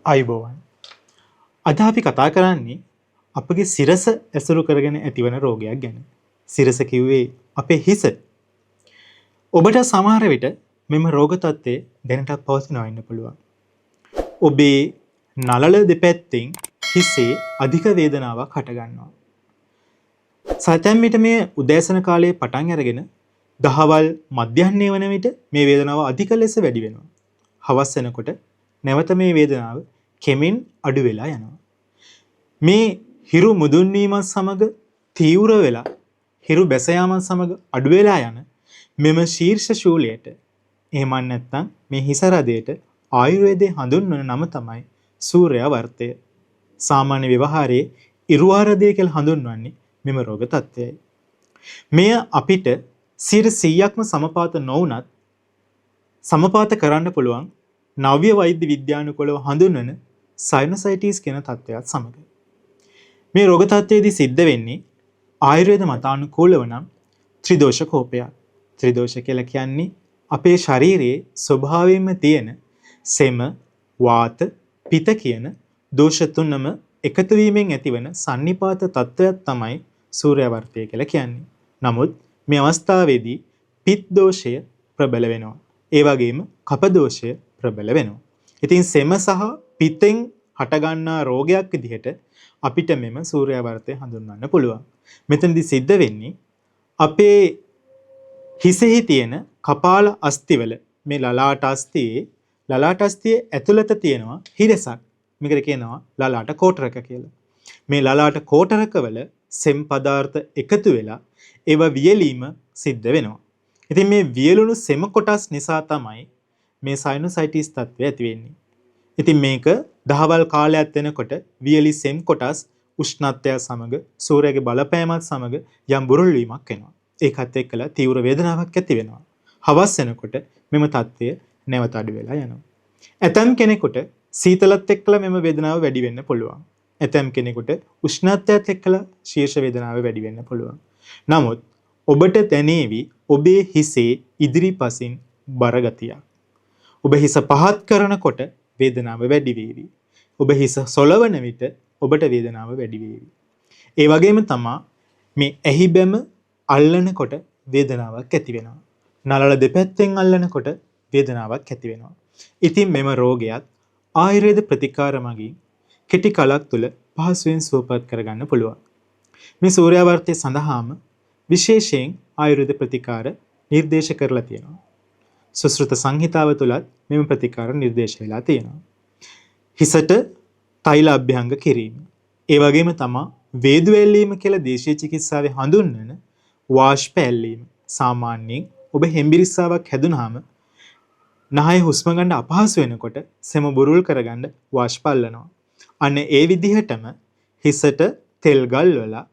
අයිබෝවන්. අද අපි කතා කරන්නේ අපගේ සිරස ඇසුරු කරගෙන ඇතිවන රෝගයක් ගැන. සිරස කිව්වේ අපේ හිස. ඔබට සමහර විට මෙම රෝග තත්ත්වය දැනටත් පවතිනවා වෙන්න පුළුවන්. ඔබේ නළල දෙපැත්තෙන් හිසේ අධික වේදනාවක් හටගන්නවා. සැතැම් විට මේ උදෑසන කාලයේ පටන් අරගෙන දහවල් මධ්‍යහ්නය වන විට මේ වේදනාව අධික ලෙස වැඩි වෙනවා. හවස් වෙනකොට නැවත මේ වේදනාව කෙමෙන් අඩු වෙලා යනවා. මේ හිරු මුදුන් වීමත් සමග තීව්‍ර වෙලා හිරු බැස යාමත් සමග අඩු වෙලා යන මෙම ශීර්ෂ ශූලයට එහෙම නැත්නම් මේ හිස රදයට ආයුර්වේදයේ හඳුන්වන නම තමයි සූර්යා වර්තය. සාමාන්‍ය ව්‍යවහාරයේ ඉරුවාරදය කියලා හඳුන්වන්නේ මෙම රෝග තත්ත්වයයි. මෙය අපිට 100%ක්ම සමපාත නොවුනත් සමපාත කරන්න පුළුවන් නව්‍ය වෛද්‍ය විද්‍යානුකූලව හඳුන්වන සයිනසයිටිස් කියන තත්ත්වයක් සමග. මේ රෝග තත්ත්වයේදී සිද්ධ වෙන්නේ ආයුර්වේද මතානුකූලව නම් ත්‍රිදෝෂ කෝපයක්. ත්‍රිදෝෂ කියලා කියන්නේ අපේ ශරීරයේ ස්වභාවයෙන්ම තියෙන සෙම, වාත, පිත කියන දෝෂ තුනම එකතු වීමෙන් ඇතිවන සන්නිපාත තත්ත්වයක් තමයි සූර්යාවර්තය කියලා කියන්නේ. නමුත් මේ අවස්ථාවේදී පිත් දෝෂය ප්‍රබල වෙනවා. ඒ වගේම කප දෝෂය ප්‍රබල වෙනවා. ඉතින් සෙම සහ පිතෙන් හටගන්නා රෝගයක් විදිහට අපිට මෙම සූර්යාවර්තය හඳුන්වන්න පුළුවන්. මෙතනදී සිද්ධ වෙන්නේ අපේ හිසෙහි තියෙන කපාල අස්තිවල මේ ලලාට අස්තියේ ඇතුළත තියෙනවා හිරසක්. මේකට කියනවා ලලාට කෝටරක කියලා. මේ ලලාට කෝටරකවල සෙම් පදාර්ථ එකතු වෙලා ඒවා වියලීම සිද්ධ වෙනවා. ඉතින් මේ වියලුණු සෙම කොටස් නිසා තමයි මේ සයිනොසයිටිස් තත්ත්වය ඇති වෙන්නේ. ඉතින් මේක දහවල් කාලයක් වෙනකොට වියලි සෙම් කොටස් උෂ්ණත්වය සමග සූර්යගේ බලපෑමත් සමග යම් බුරුල් වීමක් වෙනවා. ඒකත් එක්කලා තීව්‍ර වේදනාවක් ඇති වෙනවා. හවස් වෙනකොට මෙම තත්ත්වය නැවත අඩු වෙලා යනවා. ඇතම් කෙනෙකුට සීතලත් එක්කලා මෙම වේදනාව වැඩි වෙන්න පුළුවන්. ඇතම් කෙනෙකුට උෂ්ණත්වයත් එක්කලා ශීර්ෂ වේදනාව වැඩි වෙන්න පුළුවන්. නමුත් ඔබට දැනේවි ඔබේ හිසේ ඉදිරිපසින් බර ගතියක්. ඔබ හිස පහත් කරනකොට වේදනාව වැඩි වේවි. ඔබ හිස සොලවන විට ඔබට වේදනාව වැඩි වේවි. ඒ වගේම තමයි මේ ඇහි බැම අල්ලනකොට වේදනාවක් ඇති වෙනවා. නළල දෙපැත්තෙන් අල්ලනකොට වේදනාවක් ඇති වෙනවා. ඉතින් මෙම රෝගයත් ආයුර්වේද ප්‍රතිකාර මගින් කෙටි කලක් තුල පහසුවෙන් සුවපත් කරගන්න පුළුවන්. මේ සූර්යාවර්තය සඳහාම විශේෂයෙන් ආයුර්වේද ප්‍රතිකාර නිර්දේශ කරලා තියෙනවා. සුශ්‍රුත සංහිතාව තුලත් මෙම ප්‍රතිකාර නිර්දේශ වෙලා තියෙනවා. හිසට තෛල අභ්‍යංග කිරීම. ඒ වගේම තමයි වේදු ඇල්ලීම කියලා දේශීය චිකිත්සාවේ හඳුන්වන වාෂ්ප ඇල්ලීම. සාමාන්‍යයෙන් ඔබ හෙම්බිරිස්සාවක් හැදුනහම නහය හුස්ම ගන්න අපහසු වෙනකොට සෙම බුරුල් කරගන්න වාෂ්ප අල්ලනවා. අන්න ඒ විදිහටම හිසට තෙල් ගල්වලා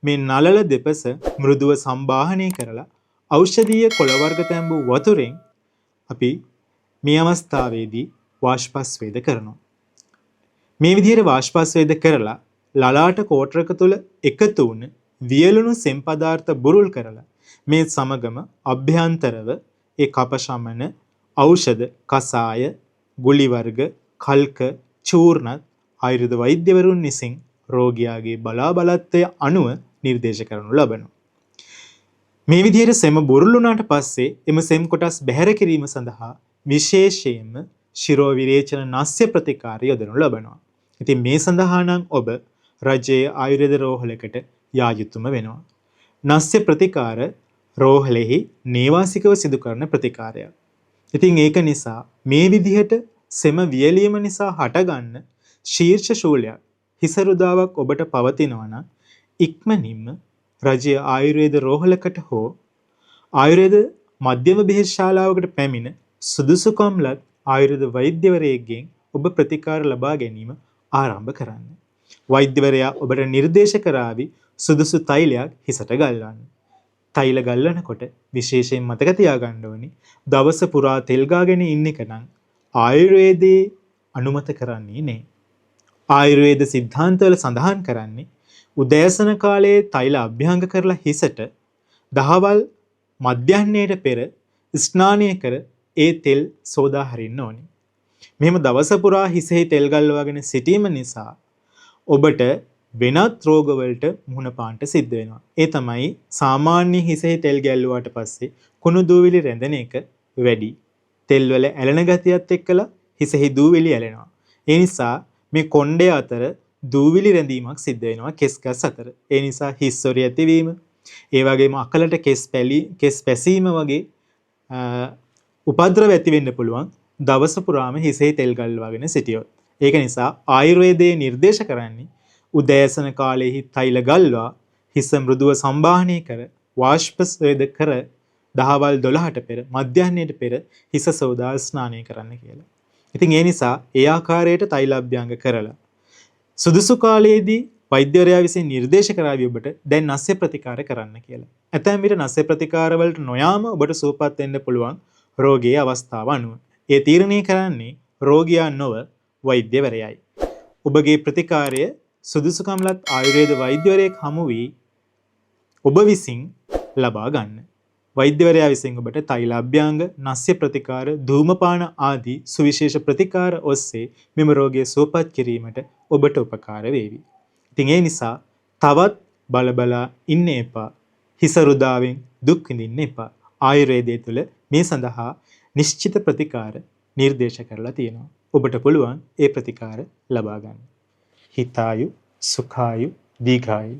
මේ නළල දෙපස මෘදුව සම්බාහනය කරලා ඖෂධීය කොළ වර්ග තැඹු වතුරෙන් අපි මේ අවස්ථාවේදී වාෂ්පස්වේද කරනවා. මේ විදිහට වාෂ්පස්වේද කරලා ලලාට කෝටරක තුල එකතු වුණ වියලුණු සෙම් පදාර්ථ බුරුල් කරලා මේ සමගම අභ්‍යන්තරව ඒ කප ಶಮන ඖෂධ කසාය ගුලි වර්ග කල්ක චූර්ණ ආයුර්වේද වෛද්‍යවරුන් විසින් රෝගියාගේ බලාබලත්වය අනුව නිර්දේශ කරනු ලබනවා. මේ විදිහට සෙම බුරුල් වුණාට පස්සේ එම සෙම් කොටස් බැහැර කිරීම සඳහා විශේෂයෙන්ම ශිරෝ විරේචන නස්‍ය ප්‍රතිකාර යොදනු ලබනවා. ඉතින් මේ සඳහා නම් ඔබ රජයේ ආයුර්වේද රෝහලකට යා යුතුම වෙනවා. නස්‍ය ප්‍රතිකාර රෝහලෙහි නේවාසිකව සිදු කරන ප්‍රතිකාරයක්. ඉතින් ඒක නිසා මේ විදිහට සෙම වියලීම නිසා හටගන්න ශීර්ෂ ශූලයක් හිසරුදාවක් ඔබට පවතිනවා නම් ඉක්මනින්ම රජයේ ආයුර්වේද රෝහලකට හෝ ආයුර්වේද මධ්‍යම බෙහෙත් ශාලාවකට පැමිණ සුදුසුකම්ලත් ආයුර්වේද වෛද්‍යවරයෙක්ගෙන් ඔබ ප්‍රතිකාර ලබා ගැනීම ආරම්භ කරන්න. වෛද්‍යවරයා ඔබට නිර්දේශ කරાવી සුදුසු තෛලයක් හිසට ගල්වන්න. තෛල ගල්වනකොට විශේෂයෙන් මතක තියාගන්න ඕනේ දවස පුරා තෙල් ගාගෙන ඉන්න එක නම් ආයුර්වේදයේ අනුමත කරන්නේ නැහැ. ආයුර්වේද સિદ્ધාන්තවල සඳහන් කරන්නේ උදෑසන කාලයේ තෛල අභ්‍යංග කරලා හිසට දහවල් මධ්‍යහ්නයට පෙර ස්නානය කර ඒ තෙල් සෝදා හරින්න ඕනේ. මෙහෙම දවස පුරා හිසෙහි තෙල් ගල්වාගෙන සිටීම නිසා ඔබට වෙනත් රෝගවලට මුහුණ පාන්න සිද්ධ වෙනවා. ඒ තමයි සාමාන්‍ය හිසෙහි තෙල් ගැල්ලුවාට පස්සේ කුණු දූවිලි රැඳෙන එක වැඩි. තෙල් වල ඇලෙන ගතියත් එක්කලා හිසෙහි දූවිලි ඇලෙනවා. ඒ නිසා මේ කොණ්ඩය අතර දූවිලි රැඳීමක් සිද්ධ වෙනවා කෙස් ගස් අතර. ඒ නිසා හිස් සොරි ඇතිවීම, ඒ වගේම අකලට කෙස් පැසීම වගේ උපද්‍රව ඇති වෙන්න පුළුවන් දවස පුරාම හිසෙහි තෙල් ගල්වාගෙන සිටියොත්. ඒක නිසා ආයුර්වේදයේ නිර්දේශ කරන්නේ උදෑසන කාලයේහි තෛල ගල්වා හිස මෘදුව සම්බාහනය කර වාෂ්ප ස්වේද කර දහවල් 12ට පෙර මධ්‍යහ්නයට පෙර හිස සෝදා ස්නානය කරන්න කියලා. ඉතින් ඒ නිසා ඒ ආකාරයට තෛලාභ්‍යංග කරලා සුදුසු කාලයේදී වෛද්‍යවරයා විසින් නිර්දේශ කරાવી ඔබට දැන් නස්‍ය ප්‍රතිකාර කරන්න කියලා. ඇතැම් විට නස්‍ය ප්‍රතිකාර වලට නොයාම ඔබට සුවපත් වෙන්න පුළුවන් රෝගයේ අවස්ථාව අනුව. ඒ තීරණය කරන්නේ රෝගියා නොව වෛද්‍යවරයයි. ඔබගේ ප්‍රතිකාරය සුදුසුකම්ලත් ආයුර්වේද වෛද්‍යවරයෙක් හමු වී ඔබ විසින් ලබා ගන්න. වෛද්‍යවරයා විසින් ඔබට තෛලාභ්‍යංග, නස්‍ය ප්‍රතිකාර, ධූමපාන ආදී සුවිශේෂ ප්‍රතිකාර ඔස්සේ මෙම රෝගය සුවපත් කිරීමට ඔබට උපකාර වේවි. ඉතින් ඒ නිසා තවත් බලබලා ඉන්න එපා. හිස රුදාවෙන් දුක් විඳින්න එපා. ආයුර්වේදයේ තුල මේ සඳහා නිශ්චිත ප්‍රතිකාර නිර්දේශ කරලා තියෙනවා. ඔබට පුළුවන් ඒ ප්‍රතිකාර ලබා ගන්න. හිතායු, සුඛායු, දීඝායු